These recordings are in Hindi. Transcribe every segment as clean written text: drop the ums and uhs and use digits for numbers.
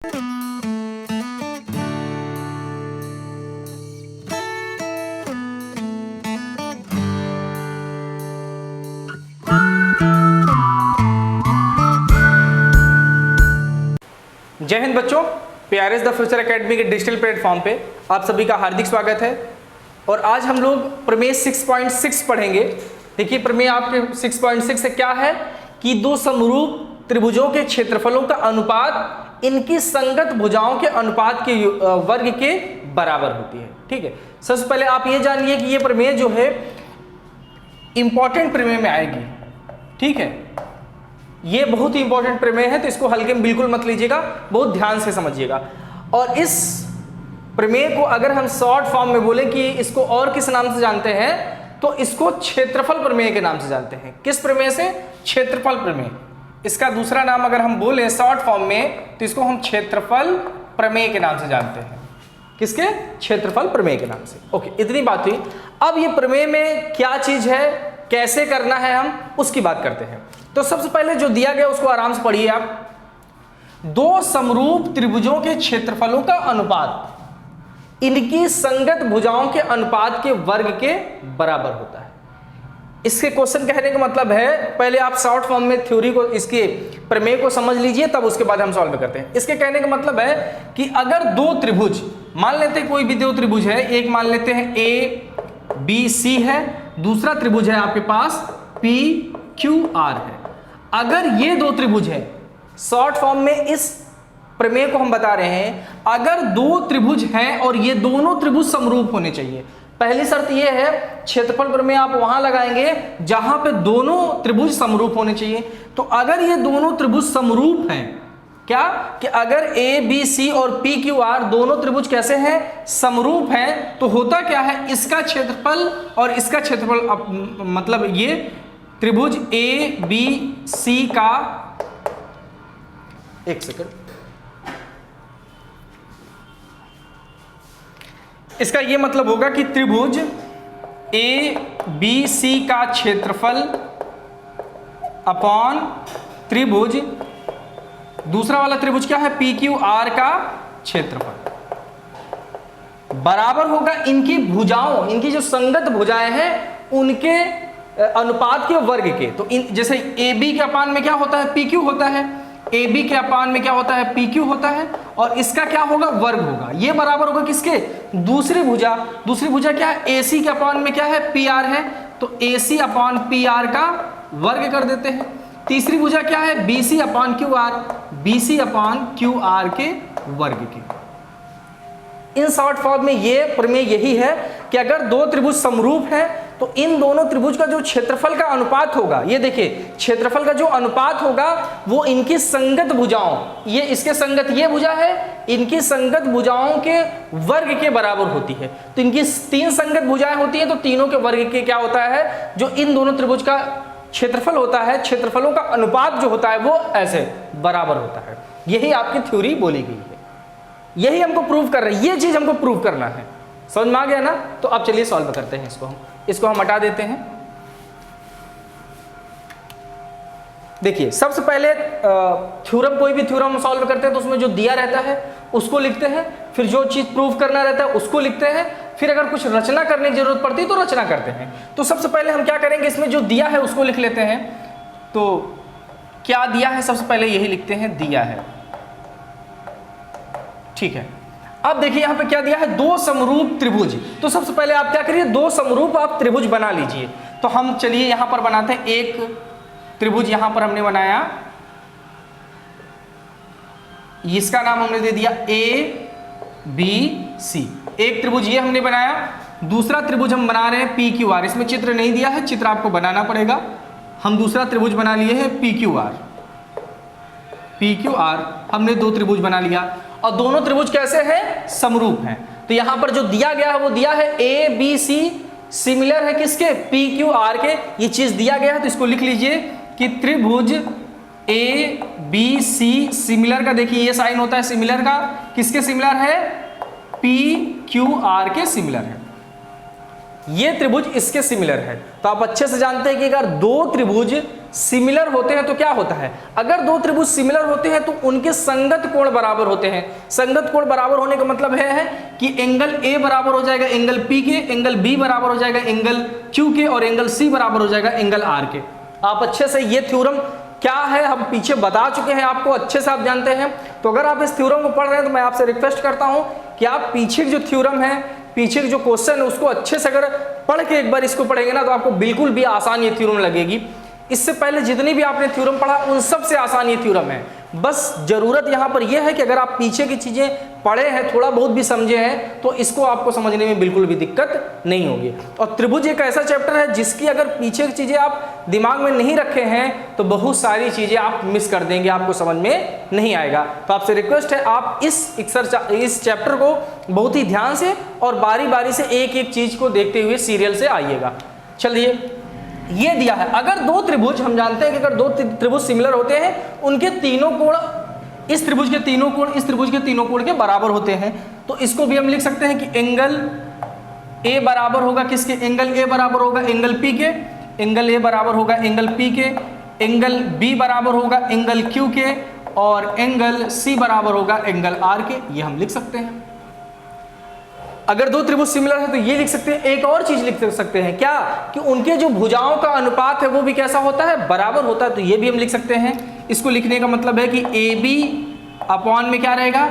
जय हिंद बच्चों, पीआरएस द फ्यूचर एकेडमी के डिजिटल प्लेटफॉर्म पे आप सभी का हार्दिक स्वागत है। और आज हम लोग प्रमेय 6.6 पढ़ेंगे। देखिए प्रमेय आपके 6.6 से क्या है कि दो समरूप त्रिभुजों के क्षेत्रफलों का अनुपात इनकी संगत भुजाओं के अनुपात के वर्ग के बराबर होती है। ठीक है, सबसे पहले आप ये जानिए कि ये प्रमेय जो है इंपॉर्टेंट प्रमेय में आएगी। ठीक है, ये बहुत ही इंपॉर्टेंट प्रमेय है, तो इसको हल्के में बिल्कुल मत लीजिएगा, बहुत ध्यान से समझिएगा। और इस प्रमेय को अगर हम शॉर्ट फॉर्म में बोले कि इसको और किस नाम से जानते हैं, तो इसको क्षेत्रफल प्रमेय के नाम से जानते हैं। किस प्रमेय से? क्षेत्रफल प्रमेय। इसका दूसरा नाम अगर हम बोले शॉर्ट फॉर्म में, तो इसको हम क्षेत्रफल प्रमेय के नाम से जानते हैं। किसके? क्षेत्रफल प्रमेय के नाम से। ओके, इतनी बात हुई। अब ये प्रमेय में क्या चीज है, कैसे करना है, हम उसकी बात करते हैं। तो सबसे पहले जो दिया गया उसको आराम से पढ़िए आप। दो समरूप त्रिभुजों के क्षेत्रफलों का अनुपात इनकी संगत भुजाओं के अनुपात के वर्ग के बराबर होता है। इसके क्वेश्चन कहने का मतलब है, पहले आप शॉर्ट फॉर्म में थ्योरी को, इसके प्रमेय को समझ लीजिए, तब उसके बाद हम सॉल्व करते हैं। इसके कहने का मतलब है कि अगर दो त्रिभुज, मान लेते हैं कोई भी दो त्रिभुज है, एक मान लेते हैं ABC है, दूसरा त्रिभुज है आपके पास PQR है। अगर ये दो त्रिभुज है, शॉर्ट फॉर्म में इस प्रमेय को हम बता रहे हैं, अगर दो त्रिभुज हैं और ये दोनों त्रिभुज समरूप होने चाहिए। पहली शर्त ये है, क्षेत्रफल प्रमेय आप वहां लगाएंगे जहां पे दोनों त्रिभुज समरूप होने चाहिए। तो अगर ये दोनों त्रिभुज समरूप हैं, क्या कि अगर ABC और PQR दोनों त्रिभुज कैसे हैं? समरूप हैं, तो होता क्या है, इसका क्षेत्रफल और इसका क्षेत्रफल, मतलब ये त्रिभुज ABC का, एक सेकंड, इसका ये मतलब होगा कि त्रिभुज ABC का क्षेत्रफल अपॉन त्रिभुज, दूसरा वाला त्रिभुज क्या है, PQR का क्षेत्रफल, बराबर होगा इनकी भुजाओं, इनकी जो संगत भुजाएं हैं उनके अनुपात के वर्ग के। तो जैसे AB के अपान में क्या होता है, PQ होता है, AB के अपान में क्या होता है, PQ होता है, और इसका क्या होगा, वर्ग होगा। ये बराबर होगा किसके? दूसरी भुजा। दूसरी भुजा क्या है, AC के अपान में क्या है, PR है, तो AC अपान PR का वर्ग कर देते हैं। तीसरी भुजा क्या है, BC अपान QR, BC अपान QR के वर्ग के। इन शॉर्ट फॉर्म में ये प्रमेय यही है कि अगर दो त्रिभुज समरूप है, तो इन दोनों त्रिभुज का जो क्षेत्रफल का अनुपात होगा, ये देखिए क्षेत्रफल का जो अनुपात होगा वो इनकी संगत भुजाओं, ये इसके संगत ये भुजा है, इनकी संगत भुजाओं के वर्ग के बराबर होती है। तो इनकी तीन संगत भुजाएं होती हैं, तो तीनों के वर्ग के क्या होता है, जो इन दोनों त्रिभुज का क्षेत्रफल होता है, क्षेत्रफलों का अनुपात जो होता है वो ऐसे बराबर होता है। यही आपकी थ्योरी बोली गई है, यही हमको प्रूव कर रहे हैं, ये चीज हमको प्रूव करना है। समझ में आ गया ना? तो अब चलिए सॉल्व करते हैं इसको हम हटा देते हैं। देखिए सबसे पहले थ्योरम, कोई भी थ्योरम सॉल्व करते हैं तो उसमें जो दिया रहता है उसको लिखते हैं, फिर जो चीज प्रूव करना रहता है उसको लिखते हैं, फिर अगर कुछ रचना करने की जरूरत पड़ती है तो रचना करते हैं। तो सबसे पहले हम क्या करेंगे, इसमें जो दिया है उसको लिख लेते हैं। तो क्या दिया है, सबसे पहले यही लिखते हैं, दिया है। ठीक है, अब देखिए यहां पे क्या दिया है, दो समरूप त्रिभुज। तो सबसे पहले आप क्या करिए, दो समरूप आप त्रिभुज बना लीजिए। तो हम चलिए यहां पर बनाते हैं, एक त्रिभुज यहां पर हमने बनाया, इसका नाम हमने दे दिया ABC। एक त्रिभुज ये हमने बनाया, दूसरा त्रिभुज हम बना रहे हैं PQR। इसमें चित्र नहीं दिया है, चित्र आपको बनाना पड़ेगा। हम दूसरा त्रिभुज बना लिए हैं PQR हमने दो त्रिभुज बना लिया, और दोनों त्रिभुज कैसे हैं, समरूप हैं। तो यहां पर जो दिया गया है वो दिया है ABC सिमिलर है किसके, PQR के। ये चीज दिया गया है, तो इसको लिख लीजिए कि त्रिभुज ABC सिमिलर का, देखिए ये साइन होता है सिमिलर का, किसके सिमिलर है, PQR के सिमिलर है। ये त्रिभुज इसके सिमिलर है। तो आप अच्छे से जानते हैं कि अगर दो त्रिभुज सिमिलर होते हैं तो क्या होता है, अगर दो त्रिभुज सिमिलर होते हैं तो उनके संगत कोण बराबर होते हैं। संगत कोण बराबर होने का मतलब है कि एंगल ए बराबर हो जाएगा एंगल पी के, एंगल बी बराबर हो जाएगा एंगल क्यू के, और एंगल सी बराबर हो जाएगा एंगल आर के। आप अच्छे से ये थ्योरम क्या है हम पीछे बता चुके हैं आपको, अच्छे से आप जानते हैं। तो अगर आप इस थ्योरम को पढ़ रहे हैं तो मैं आपसे रिक्वेस्ट करता हूं कि आप पीछे जो थ्योरम है, पीछे जो क्वेश्चन है उसको अच्छे से अगर पढ़ के एक बार इसको पढ़ेंगे ना तो आपको बिल्कुल भी आसान ये थ्योरम लगेगी। इससे पहले जितनी भी आपने थ्योरम पढ़ा उन सब से आसान ये थ्योरम है। बस जरूरत यहाँ पर यह है कि अगर आप पीछे की चीजें पढ़े हैं, थोड़ा बहुत भी समझे हैं, तो इसको आपको समझने में बिल्कुल भी दिक्कत नहीं होगी। और त्रिभुज एक ऐसा चैप्टर है जिसकी अगर पीछे की चीजें आप दिमाग में नहीं रखे हैं तो बहुत सारी चीजें आप मिस कर देंगे, आपको समझ में नहीं आएगा। तो आपसे रिक्वेस्ट है आप इस चैप्टर को बहुत ही ध्यान से और बारी बारी से एक एक चीज को देखते हुए सीरियल से आइएगा। चलिए, ये दिया है अगर दो त्रिभुज, हम जानते हैं कि अगर दो त्रिभुज सिमिलर होते हैं उनके तीनों कोण, इस त्रिभुज के तीनों कोण इस त्रिभुज के तीनों कोण के बराबर होते हैं, तो इसको भी हम लिख सकते हैं कि एंगल ए बराबर होगा किसके, एंगल ए बराबर होगा एंगल पी के, एंगल ए बराबर होगा एंगल पी के, एंगल बी बराबर होगा एंगल क्यू के, और एंगल सी बराबर होगा एंगल आर के। ये हम लिख सकते हैं। अगर दो त्रिभुज सिमिलर है तो ये लिख सकते हैं। एक और चीज लिख सकते हैं क्या, कि उनके जो भुजाओं का अनुपात है वो भी कैसा होता है, बराबर होता है। तो ये भी हम लिख सकते हैं। इसको लिखने का मतलब है कि ए बी अपॉन में क्या रहेगा,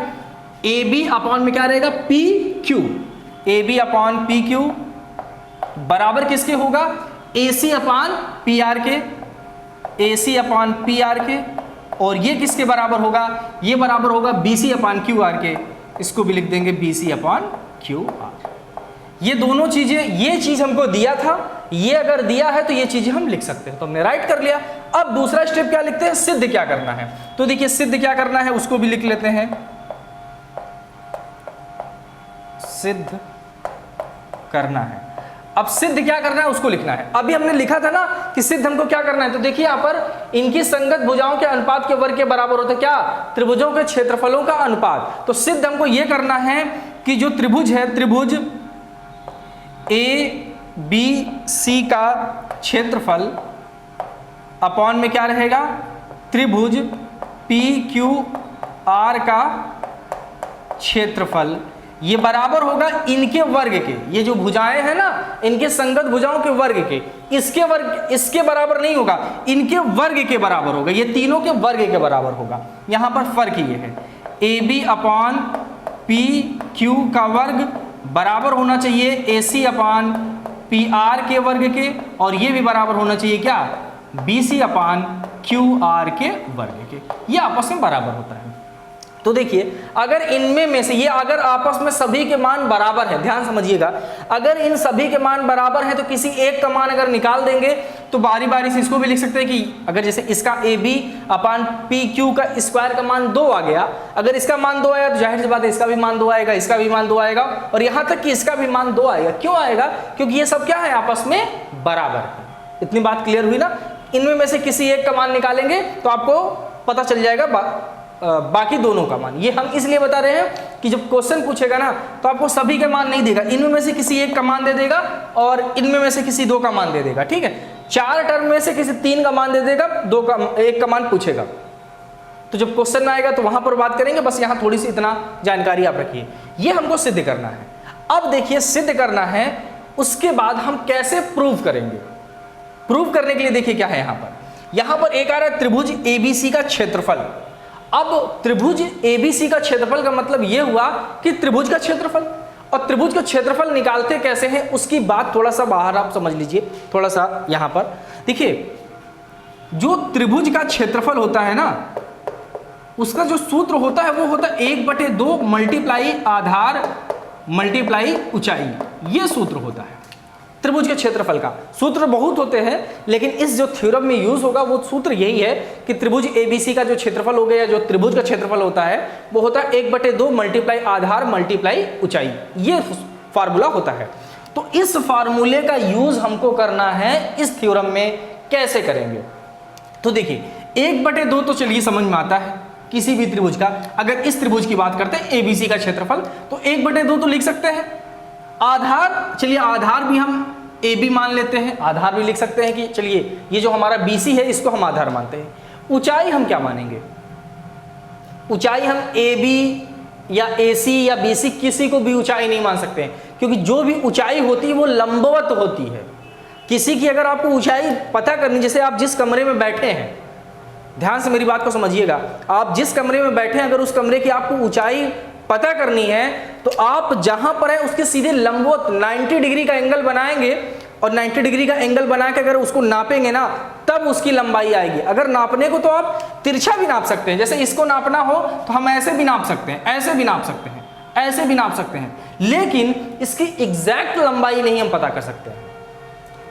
ए बी अपॉन में क्या रहेगा, P Q, A B upon P Q बराबर किसके होगा, A C upon P R के, A C upon P R के। और ये किसके बराबर होगा, ये बराबर होगा B C upon Q R के। इसको भी लिख देंगे B C upon Q R. ये दोनों चीजें, ये चीज हमको दिया था, ये अगर दिया है तो ये चीजें हम लिख सकते हैं। तो हमने राइट कर लिया। अब दूसरा स्टेप क्या लिखते हैं, सिद्ध क्या करना है। तो देखिए सिद्ध क्या करना है उसको भी लिख लेते हैं। सिद्ध करना है, अब सिद्ध क्या करना है उसको लिखना है। अभी हमने लिखा था ना कि सिद्ध हमको क्या करना है, तो देखिए यहां पर इनकी संगत भुजाओं के अनुपात के वर्ग के बराबर होता है क्या, त्रिभुजों के क्षेत्रफलों का अनुपात। तो सिद्ध हमको यह करना है कि जो त्रिभुज है, त्रिभुज ए बी सी का क्षेत्रफल अपॉन में क्या रहेगा, त्रिभुज पी क्यू आर का क्षेत्रफल, ये बराबर होगा इनके वर्ग के। ये जो भुजाएं हैं ना, इनके संगत भुजाओं के वर्ग के, इसके वर्ग, इसके बराबर नहीं होगा, इनके वर्ग के बराबर होगा। ये तीनों के वर्ग के बराबर होगा। यहां पर फर्क ये है, A B upon P Q का वर्ग बराबर होना चाहिए A C upon P R के वर्ग के, और ये भी बराबर होना चाहिए क्या, B C upon Q R के वर्ग के। ये आपस में बराबर होता है। तो देखिए अगर इनमें में से ये, अगर आपस में सभी के मान बराबर है, ध्यान समझिएगा, अगर इन सभी के मान बराबर हैं तो किसी एक का मान अगर निकाल देंगे तो बारी बारी से इसको भी लिख सकते हैं कि अगर जैसे इसका A B upon P Q का स्क्वायर का मान 2 आ गया, अगर इसका मान 2 आया तो जाहिर सी बात है इसका भी मान 2 आएगा, इसका भी मान 2 आएगा, और यहां तक कि इसका भी मान 2 आएगा। क्यों आएगा, क्योंकि ये सब क्या है, आपस में बराबर है। इतनी बात क्लियर हुई ना। इनमें में से किसी एक का मान निकालेंगे तो आपको पता चल जाएगा बाकी दोनों का मान। ये हम इसलिए बता रहे हैं कि जब क्वेश्चन पूछेगा ना तो आपको सभी के मान नहीं देगा, इनमें में से किसी एक का मान दे देगा और इनमें में से किसी 2 का मान दे देगा। ठीक है, 4 टर्म में से किसी 3 का मान दे देगा, 1 का मान पूछेगा। तो जब क्वेश्चन आएगा तो वहां पर बात करेंगे। बस यहां थोड़ी सी इतना जानकारी आप रखिए। ये हमको सिद्ध करना है। अब देखिए सिद्ध करना है, उसके बाद हम कैसे प्रूव करेंगे। प्रूव करने के लिए देखिए क्या है, यहां पर एक आ रहा है त्रिभुज एबीसी का क्षेत्रफल। अब त्रिभुज एबीसी का क्षेत्रफल का मतलब यह हुआ कि त्रिभुज का क्षेत्रफल, और त्रिभुज का क्षेत्रफल निकालते कैसे हैं उसकी बात थोड़ा सा बाहर आप समझ लीजिए। थोड़ा सा यहां पर देखिए, जो त्रिभुज का क्षेत्रफल होता है ना, उसका जो सूत्र होता है वो होता है 1/2 मल्टीप्लाई आधार मल्टीप्लाई ऊंचाई। ये सूत्र होता है त्रिभुज के क्षेत्रफल का। सूत्र बहुत होते हैं, लेकिन इस जो थ्योरम में यूज होगा वो सूत्र यही है कि त्रिभुज एबीसी का जो क्षेत्रफल हो गया, जो त्रिभुज का क्षेत्रफल होता है वो होता है 1/2 मल्टीप्लाई आधार मल्टीप्लाई ऊंचाई। ये फार्मूला होता है। तो इस फार्मूले का यूज हमको करना है इस थ्योरम में। कैसे करेंगे, तो देखिए 1/2 तो चलिए समझ में आता है किसी भी त्रिभुज का। अगर इस त्रिभुज की बात करते हैं एबीसी का क्षेत्रफल, तो 1/2 तो लिख सकते हैं। आधार, चलिए आधार भी हम ए बी मान लेते हैं, आधार भी लिख सकते हैं कि चलिए ये जो हमारा बी सी है इसको हम आधार मानते हैं। ऊंचाई हम क्या मानेंगे? ऊंचाई हम ए बी या ए सी या बी सी किसी को भी ऊंचाई नहीं मान सकते हैं, क्योंकि जो भी ऊंचाई होती है वो लंबवत होती है। किसी की अगर आपको ऊंचाई पता करनी, जैसे आप जिस कमरे में बैठे हैं, ध्यान से मेरी बात को समझिएगा, आप जिस कमरे में बैठे हैं अगर उस कमरे की आपको ऊंचाई पता करनी है तो आप जहां पर है उसके सीधे लंबवत 90 डिग्री का एंगल बनाएंगे और 90 डिग्री का एंगल बना के अगर उसको नापेंगे ना तब उसकी लंबाई आएगी। अगर नापने को तो आप तिरछा भी नाप सकते हैं, जैसे इसको नापना हो तो हम ऐसे भी नाप सकते हैं, ऐसे भी नाप सकते हैं, ऐसे भी नाप सकते हैं, लेकिन इसकी एग्जैक्ट लंबाई नहीं हम पता कर सकते हैं।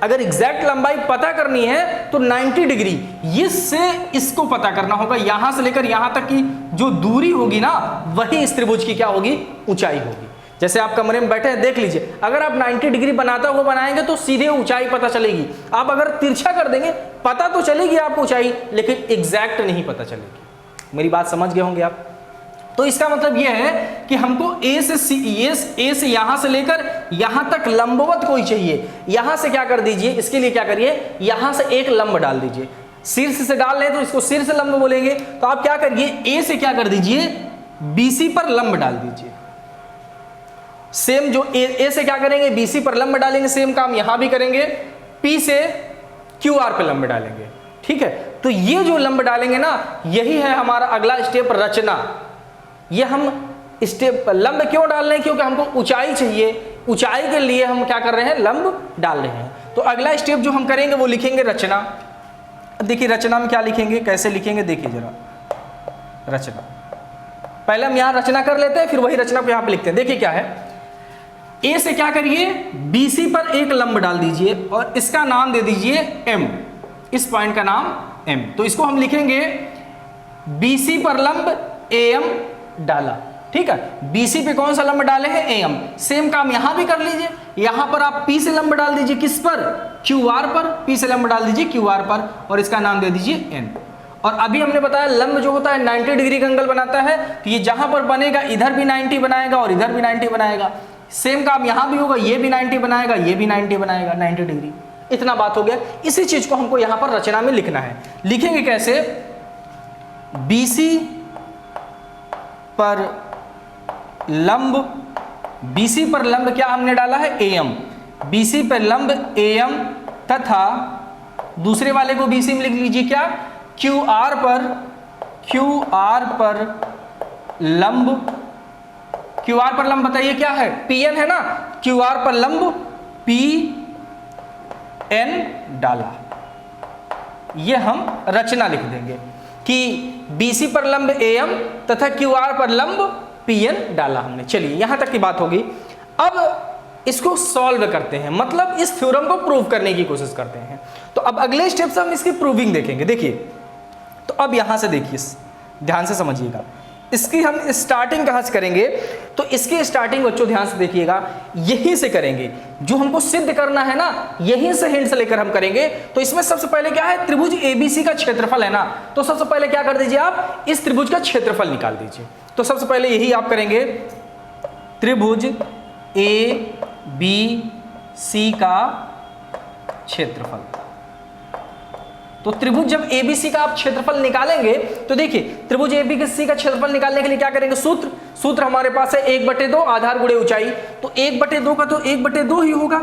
अगर एग्जैक्ट लंबाई पता करनी है तो 90 डिग्री इससे इसको पता करना होगा, यहां से लेकर यहां तक की जो दूरी होगी ना वही इस त्रिभुज की क्या होगी? ऊंचाई होगी। जैसे आप कमरे में बैठे हैं, देख लीजिए, अगर आप 90 डिग्री बनाता हुआ बनाएंगे तो सीधे ऊंचाई पता चलेगी। आप अगर तिरछा कर देंगे पता तो चलेगी आपको ऊंचाई, लेकिन एग्जैक्ट नहीं पता चलेगी। मेरी बात समझ गए होंगे आप? तो इसका मतलब यह है कि हमको ए से यहां से लेकर यहां तक लंबवत कोई चाहिए। यहां से क्या कर दीजिए, इसके लिए क्या करिए, यहां से एक लंब डाल दीजिए। शीर्ष से डाल रहे तो इसको शीर्ष लंब बोलेंगे, तो आप क्या करिए, ए से क्या कर दीजिए, बीसी पर लंब डाल दीजिए। सेम जो ए से क्या करेंगे, बीसी पर लंब डालेंगे, सेम काम यहां भी करेंगे, पी से क्यू आर पे लंब डालेंगे। ठीक है, तो ये जो लंब डालेंगे ना यही है हमारा अगला स्टेप, रचना। ये हम स्टेप लंब क्यों डाल रहे हैं? क्योंकि हमको ऊंचाई चाहिए, ऊंचाई के लिए हम क्या कर रहे हैं, लंब डाल रहे हैं। तो अगला स्टेप जो हम करेंगे वो लिखेंगे रचना। अब देखिए रचना में क्या लिखेंगे, कैसे लिखेंगे, देखिए जरा रचना। पहले हम यहां रचना कर लेते हैं, फिर वही रचना को यहां पे लिखते हैं। देखिए क्या है, ए से क्या करिए, बीसी पर एक लंब डाल दीजिए और इसका नाम दे दीजिए एम, इस पॉइंट का नाम एम। तो इसको हम लिखेंगे बीसी पर लंब एम डाला। ठीक है, बीसी पे कौन सा लंब डाले हैं, एम। सेम काम यहां भी कर लीजिए, यहां पर आप पी से लंब डाल दीजिए, किस पर, क्यू आर पर, पी से लंब डाल दीजिए क्यू आर पर और इसका नाम दे दीजिए एन। और अभी हमने बताया लंब जो होता है 90 डिग्री का एंगल बनाता है, तो ये जहां पर बनेगा इधर भी 90 बनाएगा और इधर भी 90 बनाएगा। सेम काम यहां भी होगा, ये भी 90 बनाएगा, ये भी 90 बनाएगा, 90 डिग्री। इतना बात हो गया। इसी चीज को हमको यहां पर रचना में लिखना है। लिखेंगे कैसे, बीसी पर लंब, बीसी पर लंब क्या हमने डाला है, एम। बीसी पर लंब एम तथा दूसरे वाले को बीसी में लिख लीजिए क्या, क्यू आर पर लंब। क्यू आर पर लंब बताइए क्या है, पी एन है ना, क्यू आर पर लंब पी एन डाला। ये हम रचना लिख देंगे कि बीसी पर लंब एम तथा क्यू आर पर लंब पी एन डाला हमने। चलिए यहां तक की बात होगी। अब इसको सॉल्व करते हैं, मतलब इस थ्योरम को प्रूव करने की कोशिश करते हैं। तो अब अगले स्टेप से हम इसकी प्रूविंग देखेंगे। देखिए, तो अब यहां से देखिए, ध्यान से समझिएगा, इसकी हम स्टार्टिंग कहां से करेंगे, तो इसकी स्टार्टिंग बच्चों ध्यान से देखिएगा, यहीं से करेंगे। जो हमको सिद्ध करना है ना, यहीं से हिंट से लेकर हम करेंगे। तो इसमें सबसे पहले क्या है, त्रिभुज एबीसी का क्षेत्रफल है ना, तो सबसे पहले क्या कर दीजिए, आप इस त्रिभुज का क्षेत्रफल निकाल दीजिए। तो सबसे पहले यही आप करेंगे, त्रिभुज ए बी सी का क्षेत्रफल। तो त्रिभुज जब एबीसी का आप क्षेत्रफल निकालेंगे तो देखिए, त्रिभुज एबीसी का क्षेत्रफल निकालने के लिए क्या करेंगे, सूत्र हमारे पास है 1/2 आधार गुणे ऊंचाई। तो 1/2 का तो 1/2 ही होगा,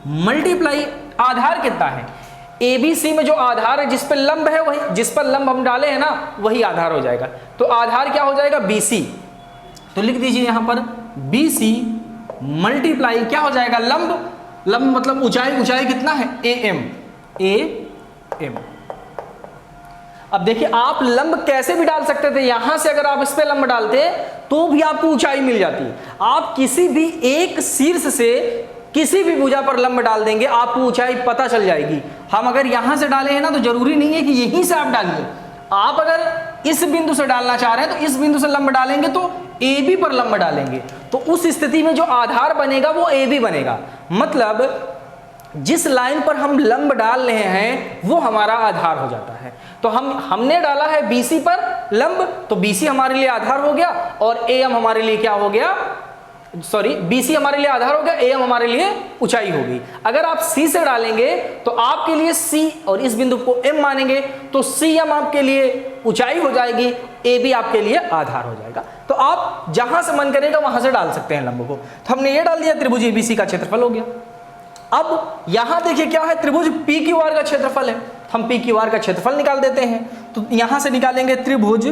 मल्टीप्लाई आधार कितना है, एबीसी में जो आधार है जिस पर लंब है, वही जिस पर लंब हम डाले हैं ना वही आधार हो जाएगा। तो आधार क्या हो जाएगा, बीसी। तो लिख दीजिए यहां पर बीसी मल्टीप्लाई क्या हो जाएगा, लंब मतलब ऊंचाई कितना है, एम। अब देखिए, आप लंब कैसे भी डाल सकते थे, यहां से अगर आप इस पे लंब डालते तो भी आपको ऊंचाई मिल जाती है। आप किसी भी एक शीर्ष से किसी भी भुजा पर लंब डाल देंगे, आपको ऊंचाई पता चल जाएगी। हम अगर यहां से डाले हैं ना, तो जरूरी नहीं है कि यहीं से आप डालिए। आप अगर इस बिंदु से डालना चाह रहे हैं तो इस बिंदु से लंब डालेंगे तो ए बी पर लंब डालेंगे, तो उस स्थिति में जो आधार बनेगा वो ए बी बनेगा। मतलब जिस लाइन पर हम लंब डाल रहे हैं वो हमारा आधार हो जाता है। तो हमने डाला है बीसी पर लंब, तो बीसी हमारे लिए आधार हो गया और एम हमारे लिए क्या हो गया, सॉरी BC हमारे लिए आधार हो गया, AM हमारे लिए ऊंचाई होगी। अगर आप C से डालेंगे तो आपके लिए C और इस बिंदु को M मानेंगे तो CM आपके लिए ऊंचाई हो जाएगी, AB आपके लिए आधार हो जाएगा। तो आप जहां से मन करेगा वहां से डाल सकते हैं लंब को। तो हमने ये डाल दिया, त्रिभुज ABC का क्षेत्रफल हो गया। अब यहां देखिए क्या है, त्रिभुज PQR का क्षेत्रफल है, हम PQR का क्षेत्रफल निकाल देते हैं। तो यहां से निकालेंगे त्रिभुज,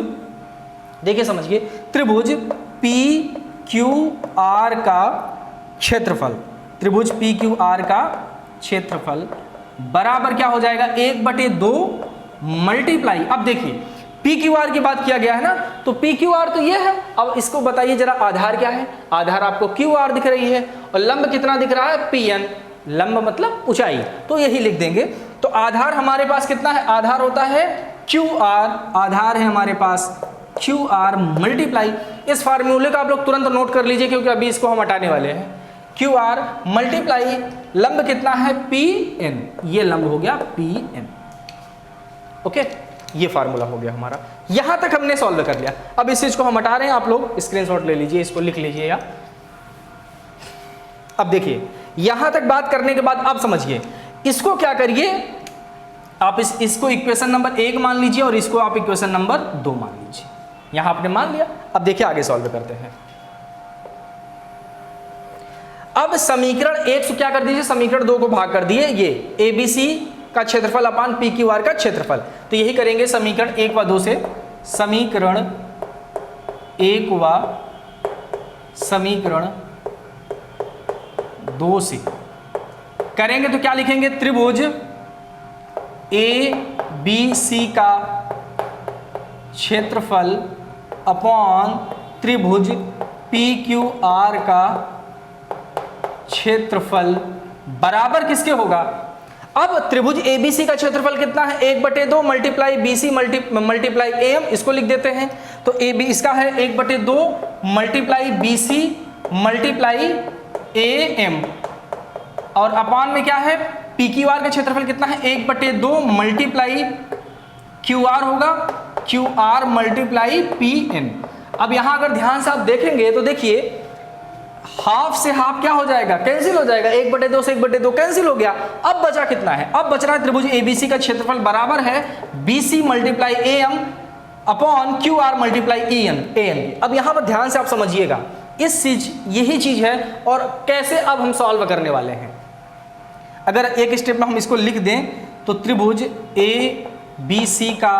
देखिए समझिए, त्रिभुज PQR का क्षेत्रफल, त्रिभुज PQR का क्षेत्रफल बराबर क्या हो जाएगा, 1/2 मल्टीप्लाई। अब देखिए PQR की बात किया गया है ना, तो PQR तो ये है। अब इसको बताइए जरा आधार क्या है, आधार आपको QR दिख रही है और लंब कितना दिख रहा है, PN, लंब मतलब ऊंचाई, तो यही लिख देंगे। तो आधार हमारे पास कितना है, आधार होता है QR, आधार है हमारे पास QR मल्टीप्लाई, इस फार्मूले का आप लोग तुरंत नोट कर लीजिए क्योंकि अभी इसको हम हटाने वाले हैं। QR मल्टीप्लाई लंब कितना है, PN, ये लंब हो गया PN। ओके, ये फार्मूला हो गया हमारा, यहां तक हमने सॉल्व कर लिया। अब इस चीज को हम हटा रहे हैं, आप लोग स्क्रीनशॉट ले लीजिए, इसको लिख लीजिए। या अब देखिए यहां तक बात करने के बाद अब समझिए, इसको क्या करिए आप, इसको इक्वेशन नंबर 1 मान लीजिए और इसको आप इक्वेशन नंबर 2 मान लीजिए। यहां आपने मान लिया, अब देखिए आगे सॉल्व करते हैं। अब समीकरण 1 से क्या कर दीजिए, समीकरण 2 को भाग कर दिए, ये ABC का क्षेत्रफल अपान PQR का क्षेत्रफल। तो यही करेंगे समीकरण 1 व 2 से, समीकरण 1 व समीकरण 2 से करेंगे तो क्या लिखेंगे, त्रिभुज ABC का क्षेत्रफल अपॉन त्रिभुज PQR का क्षेत्रफल बराबर किसके होगा। अब त्रिभुज ABC का क्षेत्रफल कितना है, 1/2 मल्टीप्लाई BC मल्टीप्लाई AM, इसको लिख देते हैं। तो AB इसका है 1/2 मल्टीप्लाई BC मल्टीप्लाई AM, और अपान में क्या है, PQR का क्षेत्रफल कितना है, 1/2 मल्टीप्लाई QR होगा, QR मल्टीप्लाई PN। अब यहां अगर ध्यान से आप देखेंगे तो देखिए हाफ से हाफ क्या हो जाएगा, कैंसिल हो जाएगा, 1/2 से 1/2 कैंसिल हो गया। अब बचा कितना है, अब बच रहा है त्रिभुज ABC का क्षेत्रफल बराबर है BC multiply AM upon QR multiply AN। अब यहां पर ध्यान से आप समझिएगा, इस चीज यही चीज है और कैसे अब हम सॉल्व करने वाले हैं। अगर एक स्टेप में हम इसको लिख दें तो त्रिभुज ABC का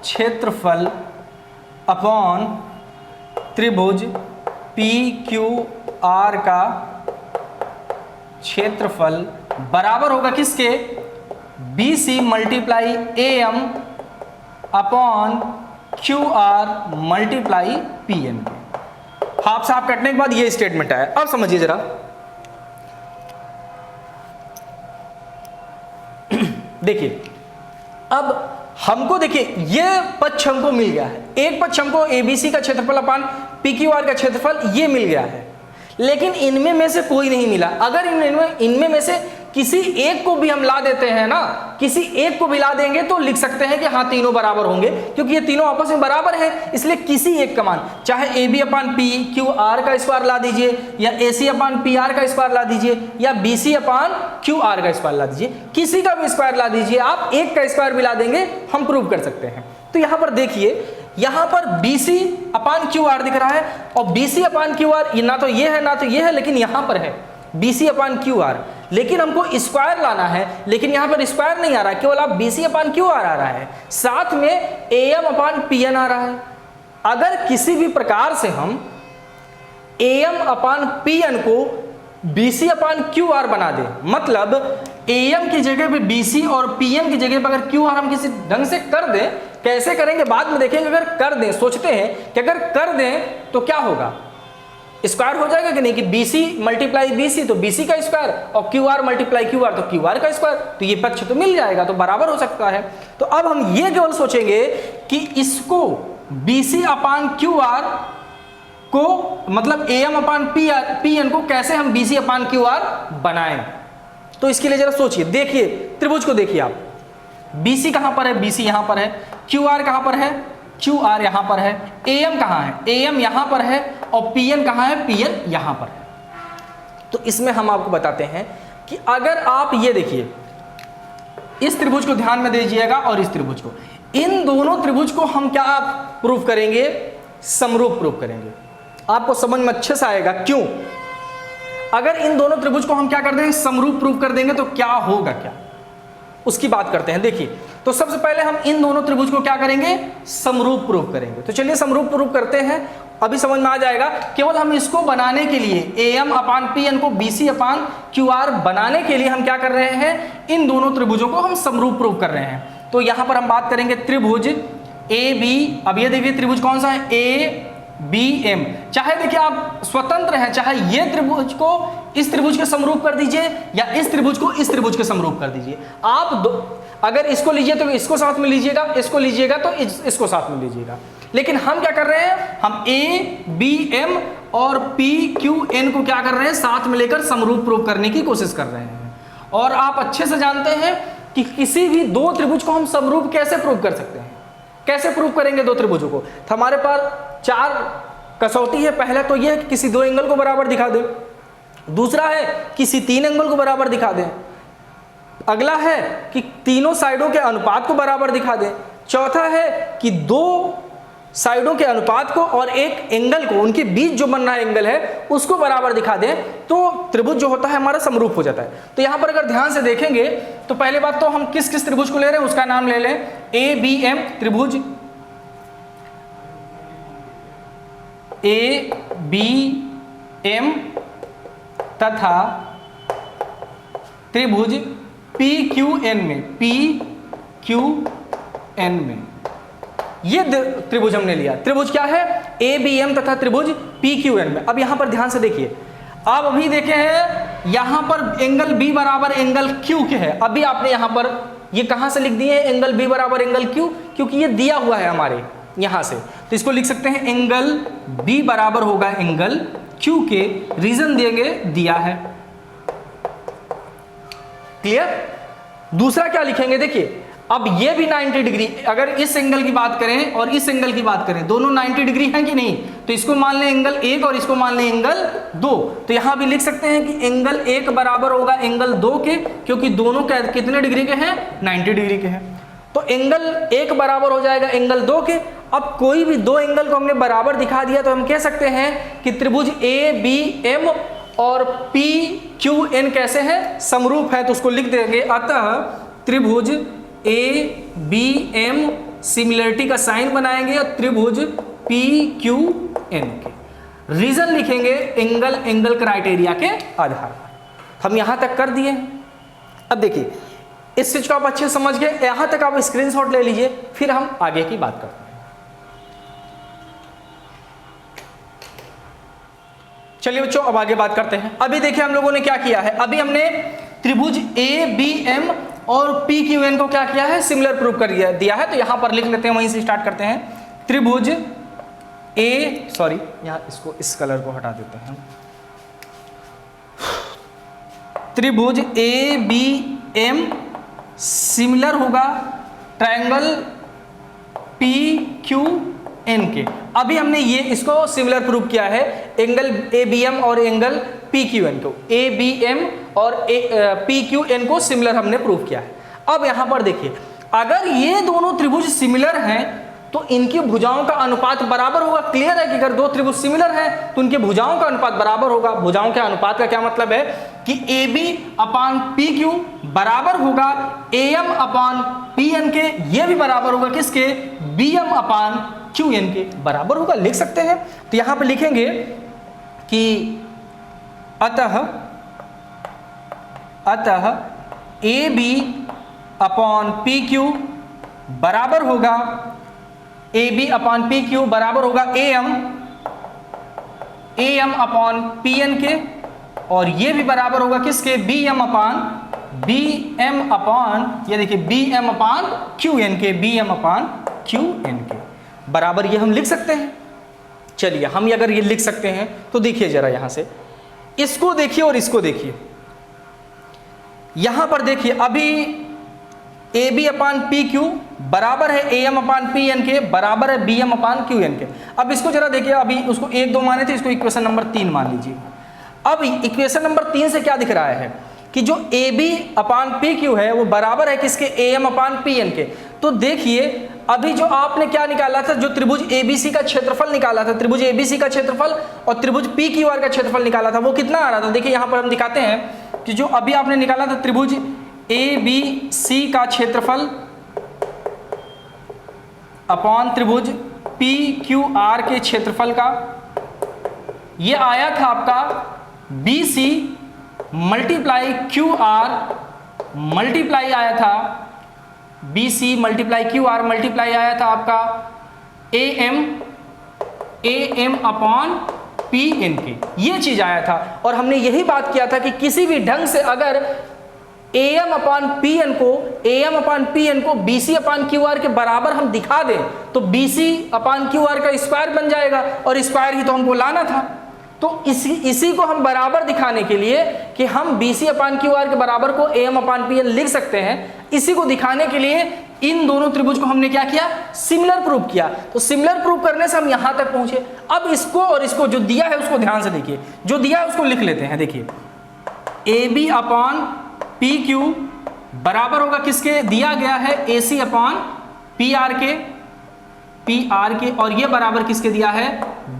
क्षेत्रफल अपॉन त्रिभुज PQR का क्षेत्रफल बराबर होगा किसके, BC multiply AM upon QR multiply PN। Half से हाफ कटने के बाद ये स्टेटमेंट आया। अब समझिए जरा, देखिए अब हमको देखिए ये पक्ष हमको मिल गया है, एक पक्ष हमको ABC का क्षेत्रफल अपान PQR का क्षेत्रफल ये मिल गया है, लेकिन इनमें में से कोई नहीं मिला। अगर इनमें में से किसी एक को भी हम ला देते हैं ना, किसी एक को भी ला देंगे तो लिख सकते हैं कि हाँ तीनों बराबर होंगे, क्योंकि ये तीनों आपस में बराबर है, इसलिए किसी एक का मान, चाहे AB अपान PQR का स्क्वायर ला दीजिए, या AC अपान PR का स्क्वायर ला दीजिए, या BC अपान QR का स्क्वायर ला दीजिए, किसी का भी स्क्वायर ला दीजिए, आप एक का स्क्वायर भी ला देंगे, हम प्रूव कर सकते हैं। तो यहां पर देखिए, यहां पर BC अपान QR दिख रहा है, और BC अपान QR ना तो ये है ना तो ये है, लेकिन यहां पर है BC अपान QR, लेकिन हमको स्क्वायर लाना है, लेकिन यहां पर स्क्वायर नहीं आ रहा है, केवल आप BC अपान QR आ रहा है, साथ में AM अपान PN आ रहा है। अगर किसी भी प्रकार से हम AM अपान PN को BC अपान QR बना दें, मतलब AM की जगह पे BC और PM की जगह पर अगर QR हम किसी ढंग से कर दें, कैसे करेंगे बाद में देखेंगे, अगर कर दें, सोचते हैं कि अगर कर दें तो क्या होगा, स्क्वायर हो जाएगा कि नहीं, कि BC मल्टीप्लाई BC तो BC का स्क्वायर, और QR मल्टीप्लाई QR तो QR का स्क्वायर, तो ये पक्ष तो मिल जाएगा, तो बराबर हो सकता है। तो अब हम ये केवल सोचेंगे कि इसको BC अपान QR को, मतलब AM अपान PN को कैसे हम BC अपान QR बनाएं। तो इसके लिए जरा सोचिए, देखिए त्रिभुज को देखिए आप, BC कहां पर है, BC यहां पर है, QR कहां पर है, QR यहां पर है, AM कहां है, AM यहां पर है, और Pn कहाँ है, Pn यहाँ पर है। तो इसमें हम आपको बताते हैं कि अगर आप ये देखिए, इस त्रिभुज को ध्यान में दीजिएगा और इस त्रिभुज को, इन दोनों त्रिभुज को हम क्या प्रूफ करेंगे, समरूप प्रूफ करेंगे। आपको समझ में अच्छे से आएगा क्यों। अगर इन दोनों त्रिभुज को हम क्या कर देंगे, समरूप प्रूफ कर देंगे तो क्या होगा, क्या उसकी बात करते हैं। देखिए, तो सबसे पहले हम इन दोनों त्रिभुज को क्या करेंगे, समरूप प्रूफ करेंगे। तो चलिए समरूप प्रूफ करते हैं, अभी समझ में आ जाएगा। केवल हम इसको बनाने के लिए AM/PN को BC/QR बनाने के लिए हम क्या कर रहे हैं, इन दोनों त्रिभुजों को हम समरूप प्रूफ कर रहे हैं। तो यहां पर हम बात करेंगे त्रिभुज AB। अब ये देखिए त्रिभुज कौन सा है, ABM। चाहे देखिए आप स्वतंत्र हैं, चाहे ये त्रिभुज को इस त्रिभुज के समरूप कर दीजिए या इस त्रिभुज को इस त्रिभुज के समरूप कर दीजिए। आप अगर इसको लीजिए तो इसको साथ में लीजिएगा, इसको लीजिएगा तो इसको साथ में लीजिएगा। लेकिन हम क्या कर रहे हैं, हम ABM और PQN को क्या कर रहे हैं, साथ में लेकर समरूप प्रूफ करने की कोशिश कर रहे हैं। और आप अच्छे से जानते हैं कि किसी भी दो त्रिभुज को हम समरूप कैसे प्रूफ कर सकते हैं। कैसे प्रूफ करेंगे दो त्रिभुजों को, तो हमारे पास 4 कसौटी है। पहला तो यह है कि किसी 2 एंगल को बराबर दिखा दें, दूसरा है किसी 3 एंगल को बराबर दिखा दें, अगला है कि तीनों साइडों के अनुपात को बराबर दिखा दें, चौथा है कि 2 साइडों के अनुपात को और एक एंगल को, उनके बीच जो बन रहा एंगल है उसको बराबर दिखा दें, तो त्रिभुज जो होता है हमारा समरूप हो जाता है। तो यहां पर अगर ध्यान से देखेंगे तो पहले बात तो हम किस किस त्रिभुज को ले रहे हैं उसका नाम ले लें। ABM त्रिभुज, ABM तथा त्रिभुज PQN में, ये त्रिभुज हमने लिया। त्रिभुज क्या है, ABM तथा त्रिभुज PQN में। अब यहां पर ध्यान से देखिए, आप अभी देखे हैं यहां पर एंगल B बराबर एंगल Q के है। अभी आपने यहां पर ये कहां से लिख दिए, एंगल B बराबर एंगल Q, क्योंकि ये दिया हुआ है हमारे यहां से। तो इसको लिख सकते हैं एंगल B बराबर होगा एंगल Q के, रीजन देंगे दिया है। क्लियर। दूसरा क्या लिखेंगे, देखिए अब ये भी 90 डिग्री, अगर इस एंगल की बात करें और इस एंगल की बात करें, दोनों 90 डिग्री हैं कि नहीं, तो इसको मान लें एंगल 1 और इसको मान लें एंगल 2। तो यहां भी लिख सकते हैं कि एंगल 1 बराबर होगा एंगल 2 के, क्योंकि दोनों कितने डिग्री के हैं, 90 डिग्री के हैं। तो एंगल 1 बराबर हो जाएगा एंगल 2 के। अब कोई भी 2 एंगल को हमने बराबर दिखा दिया तो हम कह सकते हैं कि त्रिभुज ABM और PQN कैसे हैं, समरूप है। तो उसको लिख देंगे, अतः त्रिभुज ABM सिमिलरिटी का साइन बनाएंगे और त्रिभुज PQN के रीजन लिखेंगे एंगल क्राइटेरिया के आधार पर। हम यहां तक कर दिए। अब देखिए इस चीज को आप अच्छे समझ गए, यहां तक आप स्क्रीनशॉट ले लीजिए, फिर हम आगे की बात करते हैं। चलिए बच्चों अब आगे बात करते हैं। अभी देखिए हम लोगों ने क्या किया है, अभी हमने त्रिभुज ABM और PQN को क्या किया है, सिमिलर प्रूफ कर दिया है। तो यहां पर लिख लेते हैं, वहीं से स्टार्ट करते हैं। त्रिभुज यहां इसको इस कलर को हटा देते हैं। त्रिभुज ABM सिमिलर होगा ट्रायंगल PQN के। अभी हमने ये इसको सिमिलर प्रूफ किया है, एंगल ABM और एंगल PQN को, ABM और PQN को सिमिलर हमने प्रूफ किया है। अब यहां पर देखिए, अगर ये दोनों त्रिभुज सिमिलर हैं तो इनकी भुजाओं का अनुपात बराबर होगा। क्लियर है कि अगर 2 त्रिभुज सिमिलर हैं तो उनके भुजाओं का अनुपात बराबर होगा। भुजाओं के अनुपात का क्या मतलब है कि AB/PQ बराबर होगा AM/PN के, ये भी बराबर होगा किसके, BM/QN के बराबर होगा। लिख सकते हैं। तो यहां पर लिखेंगे कि अतः AB/PQ बराबर होगा AB/PQ बराबर होगा AM/PN के, और ये भी बराबर होगा किसके, ये देखिए BM/QN के, BM/QN के बराबर ये हम लिख सकते हैं। चलिए हम अगर ये लिख सकते हैं तो देखिए जरा यहां से इसको देखिए और इसको देखिए। यहां पर देखिए अभी A B upon P Q बराबर है A M upon P N के बराबर है B M upon Q N के। अब इसको जरा देखिए, अभी उसको 1 2 माने थे, इसको इक्वेशन नंबर 3 मान लीजिए। अब इक्वेशन नंबर 3 से क्या दिख रहा है कि जो A B upon P Q है वो बराबर है किसके, A M upon P N के। तो देखिए अभी जो आपने क्या निकाला था, जो त्रिभुज एबीसी का क्षेत्रफल निकाला था, त्रिभुज एबीसी का क्षेत्रफल और त्रिभुज पी क्यू आर का क्षेत्रफल निकाला था, वो कितना आ रहा था। देखिए यहां पर हम दिखाते हैं कि जो अभी आपने निकाला था त्रिभुज ए बी सी का क्षेत्रफल अपॉन त्रिभुज पी क्यू आर के क्षेत्रफल का, ये आया था आपका B C multiply Q R multiply आया था B C multiply Q R multiply आया था आपका A M upon P N के, ये चीज आया था। और हमने यही बात किया था कि किसी भी ढंग से अगर A M upon P N को B C upon Q R के बराबर हम दिखा दें तो B C upon Q R का स्क्वायर बन जाएगा, और स्क्वायर ही तो हमको लाना था। तो इसी को हम बराबर दिखाने के लिए कि हम B C upon Q R के बराबर को A M upon P N लिख सकते हैं, इसी को दिखाने के लिए इन दोनों त्रिभुज को हमने क्या किया, सिमिलर प्रूव किया। तो सिमिलर प्रूव करने से हम यहां तक पहुंचे। अब इसको और इसको जो दिया है उसको ध्यान से देखिए, जो दिया है उसको लिख लेते हैं। देखिए A B upon P Q बराबर होगा किसके, दिया गया है A C upon P R के, और ये बराबर किसके दिया है,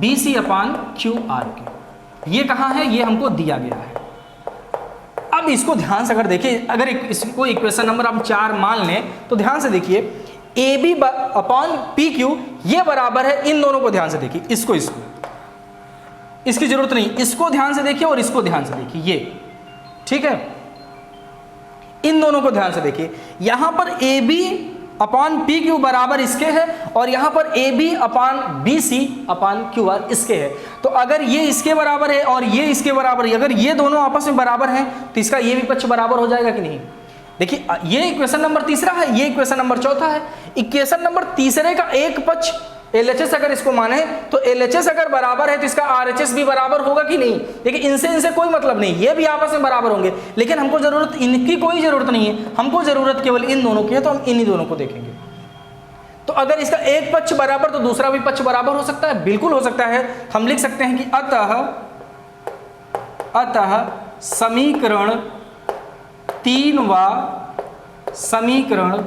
B C upon Q R के। ये कहाँ है, ये हमको दिया गया है। अब इसको ध्यान से अगर देखिए, अगर इसको इक्वेशन नंबर हम 4 मान लें तो ध्यान से देखिए A B upon P Q ये बराबर है, इन दोनों को ध्यान से देखिए, इसको इसकी जरूरत नहीं, इसको ध्यान से देखिए और इसको ध्यान से देखिए, ये ठीक है। इन दोनों को ध्यान से देखिए, यहां पर A B upon P Q बराबर इसके है और यहां पर A B upon B C upon Q R इसके है। तो अगर ये इसके बराबर है और ये इसके बराबर है, अगर ये दोनों आपस में बराबर हैं तो इसका ये भी पक्ष बराबर हो जाएगा कि नहीं। देखिए ये इक्वेशन नंबर 3 है, ये इक्वेशन नंबर 4 है। इक्वेशन नंबर 3 का एक पक्ष LHS अगर इसको माने तो LHS अगर बराबर है तो इसका RHS भी बराबर होगा कि नहीं। देखिए इनसे कोई मतलब नहीं, ये भी आपस में बराबर होंगे, लेकिन हमको जरूरत इनकी कोई जरूरत नहीं है, हमको जरूरत केवल इन दोनों की है, तो हम इन्हीं दोनों को देखेंगे। तो अगर इसका एक पक्ष बराबर तो दूसरा भी पक्ष बराबर हो सकता है, बिल्कुल हो सकता है। हम लिख सकते हैं कि अतः समीकरण 3 व समीकरण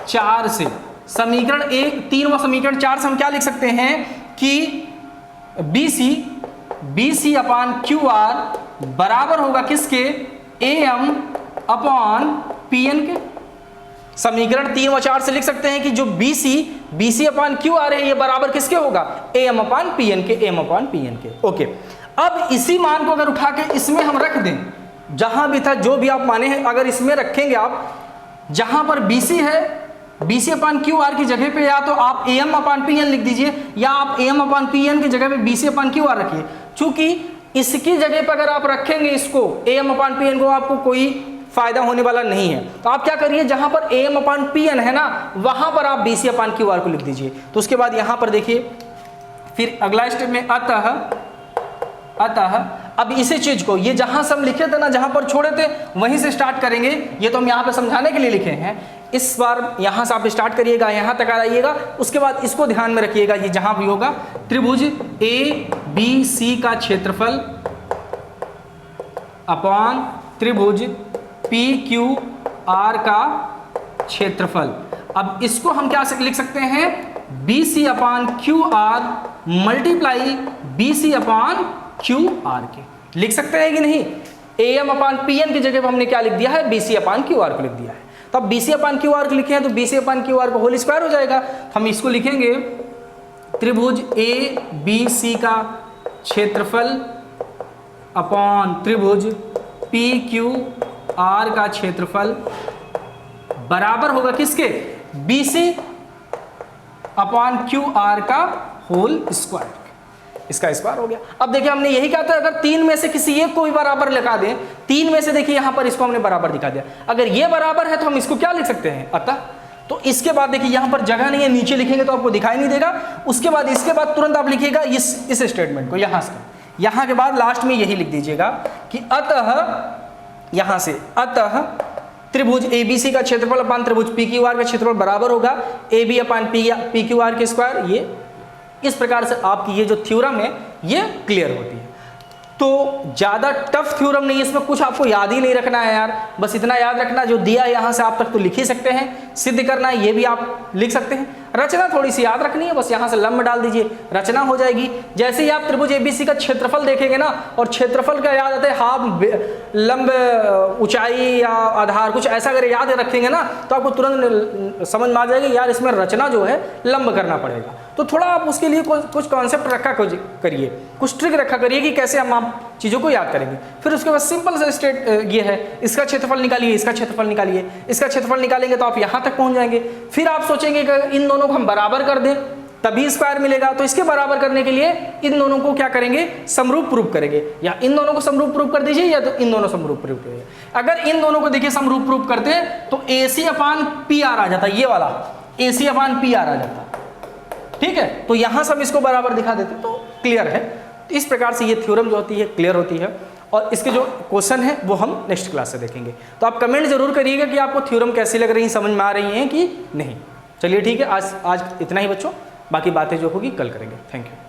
4 से, समीकरण 3 व समीकरण 4 से हम क्या लिख सकते हैं कि B C upon Q R बराबर होगा किसके, A M upon P N के। समीकरण 3 व 4 से लिख सकते हैं कि जो B C upon Q R है ये बराबर किसके होगा, A M upon P N के, एम अपान पी एन के। ओके, अब इसी मान को अगर उठा के इसमें हम रख दें, जहां भी था जो भी आप माने हैं अगर इसमें रखेंगे आप, जहां पर बी सी है B C upon Q R की जगह पे या तो आप A M upon P N लिख दीजिए या आप A M upon P N की जगह पे B C upon Q R रखिए। चूंकि इसकी जगह पर अगर आप रखेंगे इसको A M upon P N को, आपको कोई फायदा होने वाला नहीं है। तो आप क्या करिए, जहां पर A M upon P N है ना वहां पर आप B C upon Q R को लिख दीजिए। तो उसके बाद यहां पर देखिए फिर अगला स्टेप में अतः अब इसी चीज को, ये जहां से हम लिखे थे ना, जहां पर छोड़े थे वहीं से स्टार्ट करेंगे। ये तो हम यहाँ पे समझाने के लिए लिखे हैं, इस बार यहां से आप स्टार्ट करिएगा, यहां तक आइएगा। उसके बाद इसको ध्यान में रखिएगा, ये जहां भी होगा त्रिभुज ए बी सी का क्षेत्रफल अपॉन त्रिभुज पी क्यू आर का क्षेत्रफल। अब इसको हम क्या लिख सकते हैं, B C upon Q R multiply B C upon Q R के लिख सकते हैं कि नहीं। A M upon P N की जगह पर हमने क्या लिख दिया है, B C upon Q R को लिख दिया है। तब B C upon Q R को लिखे हैं तो B C upon Q R को होल स्क्वायर हो जाएगा। हम इसको लिखेंगे त्रिभुज ए बी सी का क्षेत्रफल अपॉन त्रिभुज पी क्यू आर का क्षेत्रफल बराबर होगा किसके, B C upon Q R का होल स्क्वायर। इसका स्क्वायर हो गया। अब देखिए हमने यही कहा था, अगर 3 में से किसी एक को भी बराबर लगा दें, 3 में से देखिए यहां पर इसको हमने बराबर दिखा दिया। अगर ये बराबर है तो हम इसको क्या लिख सकते हैं, अतः। तो इसके बाद देखिए यहां पर जगह नहीं है, नीचे लिखेंगे तो आपको दिखाई नहीं देगा। उसके बाद इसके बाद तुरंत आप लिखिएगा इस स्टेटमेंट को, यहां के बाद लास्ट में यही लिख दीजिएगा कि अतः, यहां से अतः त्रिभुज ABC का क्षेत्रफल अपान त्रिभुज PQR का क्षेत्रफल बराबर होगा AB अपान PQR के स्क्वायर। ये इस प्रकार से आपकी ये जो थ्योरम है ये क्लियर होती है। तो ज़्यादा टफ थ्योरम नहीं है, इसमें कुछ आपको याद ही नहीं रखना है यार, बस इतना याद रखना जो दिया है यहाँ से आप तक तो लिख ही सकते हैं, सिद्ध करना है ये भी आप लिख सकते हैं, रचना थोड़ी सी याद रखनी है, बस यहाँ से लंब डाल दीजिए रचना हो जाएगी। जैसे ही आप त्रिभुज ABC का क्षेत्रफल देखेंगे ना, और क्षेत्रफल का याद आता है हाफ लंब ऊंचाई या आधार कुछ ऐसा अगर याद रखेंगे ना तो आपको तुरंत समझ में आ जाएगी यार इसमें रचना जो है लंब करना पड़ेगा। तो थोड़ा आप उसके लिए कुछ कॉन्सेप्ट रखा करिए, कुछ ट्रिक रखा करिए कि कैसे हम आप चीज़ों को याद करेंगे। फिर उसके बाद सिंपल से स्टेट ये है, इसका क्षेत्रफल निकालिए, इसका क्षेत्रफल निकालिए, इसका क्षेत्रफल निकालेंगे तो आप यहाँ तक पहुँच जाएंगे। फिर आप सोचेंगे कि इन दोनों को हम बराबर कर दें तभी स्क्वायर मिलेगा, तो इसके बराबर करने के लिए इन दोनों को क्या करेंगे, समरूप प्रूफ करेंगे, या इन दोनों को समरूप प्रूफ कर दीजिए या तो इन दोनों समरूप प्रूफ करिए। अगर इन दोनों को देखिए समरूप प्रूफ करते हैं तो AC अपान PR आ जाता, ये वाला AC अपान PR आ जाता, ठीक है। तो यहां से हम इसको बराबर दिखा देते तो क्लियर है। तो इस प्रकार से ये थ्योरम जो होती है क्लियर होती है, और इसके जो क्वेश्चन है वो हम नेक्स्ट क्लास से देखेंगे। तो आप कमेंट जरूर करिएगा कि आपको थ्योरम कैसी लग रही है, समझ में आ रही हैं कि नहीं। चलिए ठीक है, आज इतना ही बच्चों, बाकी बातें जो होगी कल करेंगे। Thank you.